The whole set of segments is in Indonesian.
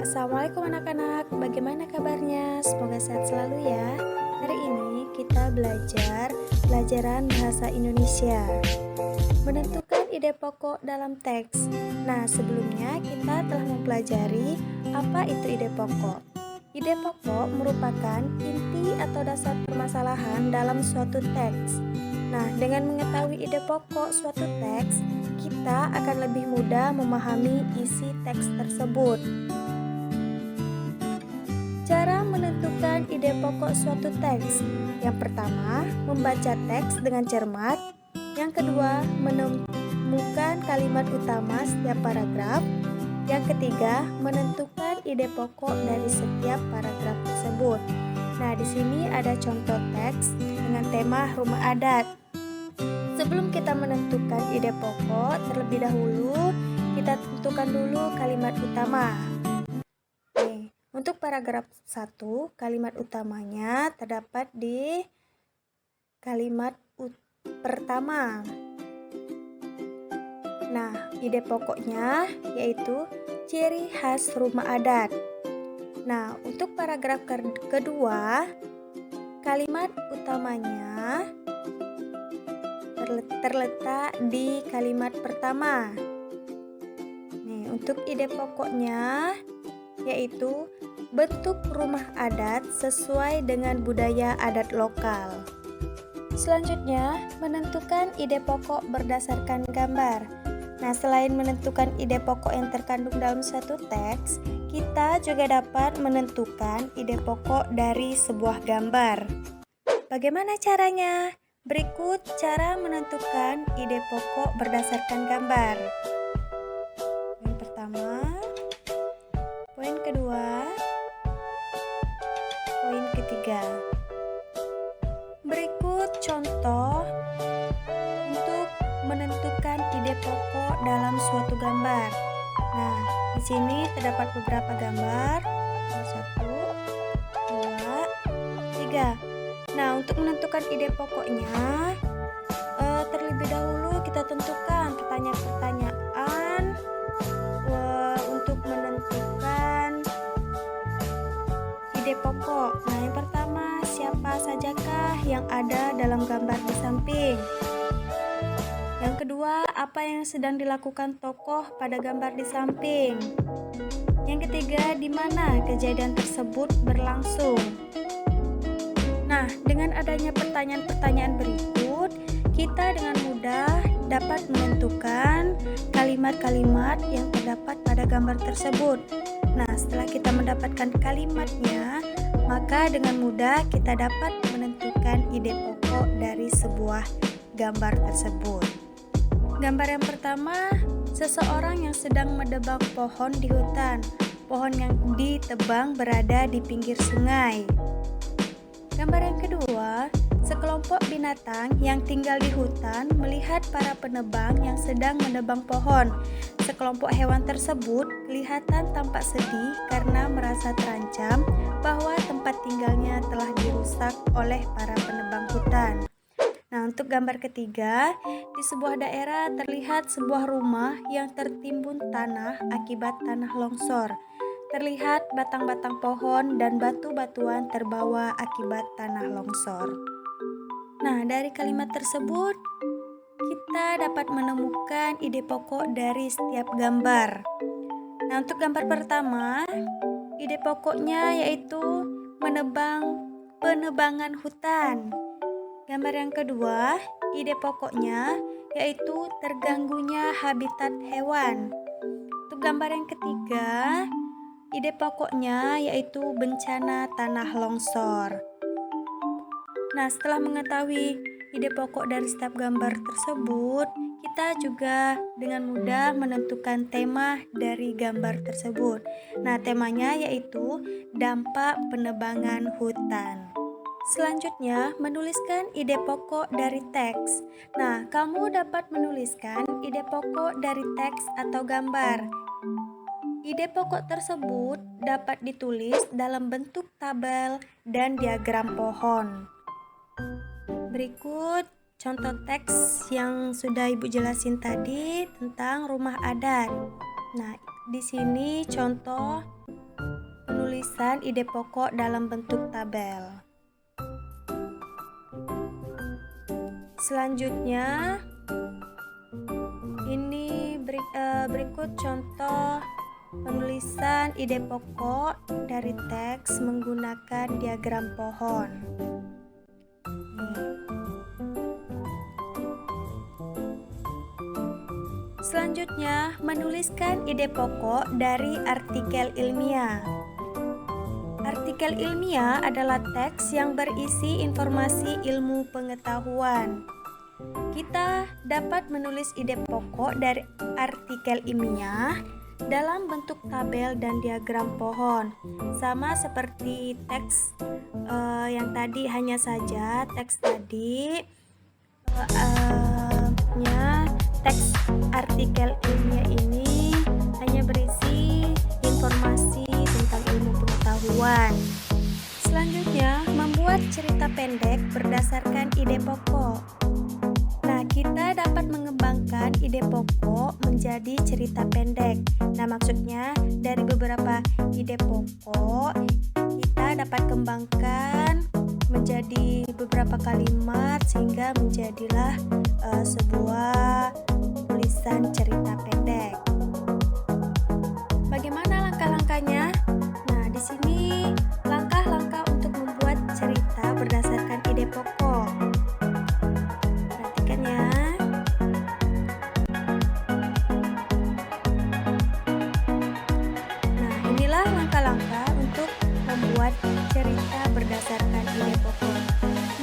Assalamualaikum anak-anak, bagaimana kabarnya? Semoga sehat selalu ya. Hari ini kita belajar pelajaran bahasa Indonesia. Menentukan ide pokok dalam teks. Nah, sebelumnya kita telah mempelajari apa itu ide pokok. Ide pokok merupakan inti atau dasar permasalahan dalam suatu teks. Nah, dengan mengetahui ide pokok suatu teks, kita akan lebih mudah memahami isi teks tersebut. Cara menentukan ide pokok suatu teks. Yang pertama, membaca teks dengan cermat. Yang kedua, menemukan kalimat utama setiap paragraf. Yang ketiga, menentukan ide pokok dari setiap paragraf tersebut. Nah, di sini ada contoh teks dengan tema rumah adat. Sebelum kita menentukan ide pokok, terlebih dahulu kita tentukan dulu kalimat utama. Untuk paragraf 1, kalimat utamanya terdapat di kalimat pertama. Nah, ide pokoknya yaitu ciri khas rumah adat. Nah, untuk paragraf kedua, kalimat utamanya terletak di kalimat pertama. Nih, untuk ide pokoknya yaitu bentuk rumah adat sesuai dengan budaya adat lokal. Selanjutnya, menentukan ide pokok berdasarkan gambar. Nah, selain menentukan ide pokok yang terkandung dalam suatu teks, kita juga dapat menentukan ide pokok dari sebuah gambar. Bagaimana caranya? Berikut cara menentukan ide pokok berdasarkan gambar. Yang pertama, poin kedua, poin ketiga. Berikut contoh untuk menentukan ide pokok dalam suatu gambar. Nah, di sini terdapat beberapa gambar. 1, 2, 3. Nah, untuk menentukan ide pokoknya, terlebih dahulu kita tentukan pertanyaan-pertanyaan untuk menentukan ide pokok. Nah, yang pertama, siapa sajakah yang ada dalam gambar di samping? Yang kedua, apa yang sedang dilakukan tokoh pada gambar di samping? Yang ketiga, di mana kejadian tersebut berlangsung? Nah, dengan adanya pertanyaan-pertanyaan berikut, kita dengan mudah dapat menentukan kalimat-kalimat yang terdapat pada gambar tersebut. Nah, setelah kita mendapatkan kalimatnya, maka dengan mudah kita dapat menentukan ide pokok dari sebuah gambar tersebut. Gambar yang pertama, seseorang yang sedang menebang pohon di hutan. Pohon yang ditebang berada di pinggir sungai. Gambar yang kedua, sekelompok binatang yang tinggal di hutan melihat para penebang yang sedang menebang pohon. Sekelompok hewan tersebut kelihatan tampak sedih karena merasa terancam bahwa tempat tinggalnya telah dirusak oleh para penebang hutan. Nah, untuk gambar ketiga, di sebuah daerah terlihat sebuah rumah yang tertimbun tanah akibat tanah longsor. Terlihat batang-batang pohon dan batu-batuan terbawa akibat tanah longsor. Nah, dari kalimat tersebut, kita dapat menemukan ide pokok dari setiap gambar. Nah, untuk gambar pertama, ide pokoknya yaitu penebangan hutan. Gambar yang kedua, ide pokoknya yaitu terganggunya habitat hewan. Untuk gambar yang ketiga, ide pokoknya yaitu bencana tanah longsor. Nah, setelah mengetahui ide pokok dari setiap gambar tersebut, kita juga dengan mudah menentukan tema dari gambar tersebut. Nah, temanya yaitu dampak penebangan hutan. Selanjutnya, menuliskan ide pokok dari teks. Nah, kamu dapat menuliskan ide pokok dari teks atau gambar. Ide pokok tersebut dapat ditulis dalam bentuk tabel dan diagram pohon. Berikut contoh teks yang sudah Ibu jelasin tadi tentang rumah adat. Nah, di sini contoh penulisan ide pokok dalam bentuk tabel. Selanjutnya, ini berikut contoh penulisan ide pokok dari teks menggunakan diagram pohon. Selanjutnya, menuliskan ide pokok dari artikel ilmiah. Artikel ilmiah adalah teks yang berisi informasi ilmu pengetahuan. Kita dapat menulis ide pokok dari artikel ilmiah dalam bentuk tabel dan diagram pohon, sama seperti teks yang tadi, hanya saja teks tadi teks artikel ilmiah ini hanya berisi informasi tentang ilmu pengetahuan. Selanjutnya, membuat cerita pendek berdasarkan ide pokok. Nah, kita dapat mengembangkan ide pokok menjadi cerita pendek. Nah, maksudnya dari beberapa ide pokok kita dapat kembangkan menjadi beberapa kalimat sehingga menjadilah sebuah tulisan cerita pendek. Bagaimana langkah-langkahnya? Nah, di sini langkah-langkah untuk membuat cerita berdasarkan ide pokok. Perhatikan ya. Nah, inilah langkah-langkah untuk membuat cerita berdasarkan ide pokok.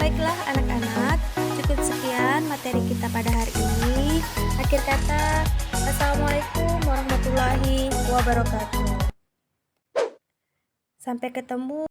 Baiklah anak-anak, cukup sekian materi kita pada hari ini. Akhir kata, Assalamualaikum warahmatullahi wabarakatuh. Sampai ketemu.